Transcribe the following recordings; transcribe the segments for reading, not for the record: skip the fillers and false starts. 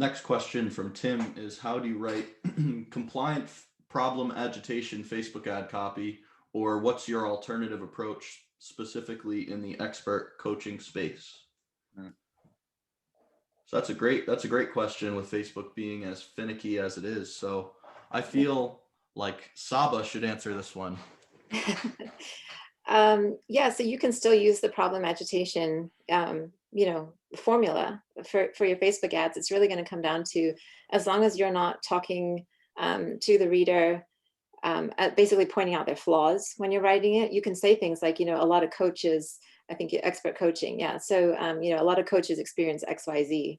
Next question from Tim is, how do you write compliant problem agitation Facebook ad copy, or what's your alternative approach specifically in the expert coaching space? So that's a great question with Facebook being as finicky as it is. So I feel like Sabah should answer this one. Yeah, so you can still use the problem agitation, formula for your Facebook ads. It's really going to come down to, as long as you're not talking to the reader, basically pointing out their flaws when you're writing it. You can say things like, a lot of coaches, I think expert coaching. Yeah. So, a lot of coaches experience XYZ,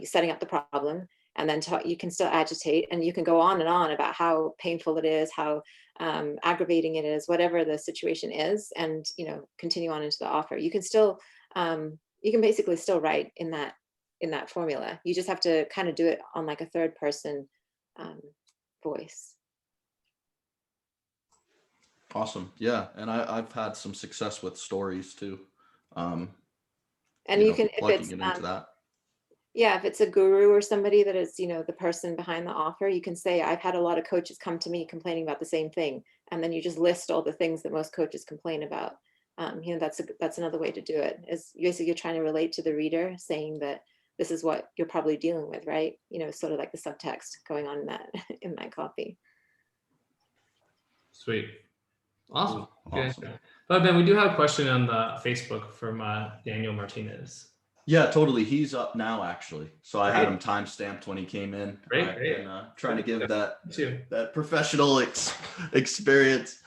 setting up the problem, and then you can still agitate, and you can go on and on about how painful it is, how aggravating it is, whatever the situation is, and, continue on into the offer. You can still, you can basically still write in that formula. You just have to kind of do it on like a third person voice. Awesome. Yeah. And I've had some success with stories too. And you can, if it's, into that. yeah, if it's a guru or somebody that is, the person behind the offer, you can say, I've had a lot of coaches come to me complaining about the same thing. And then you just list all the things that most coaches complain about. That's another way to do it, is basically you're trying to relate to the reader, saying that this is what you're probably dealing with, right? Sort of like the subtext going on in that, in that copy. Sweet. Awesome. But Ben, we do have a question on the Facebook from Daniel Martinez. Yeah, totally. He's up now, actually. So I had him time stamped when he came in. Great. And trying to give that professional experience.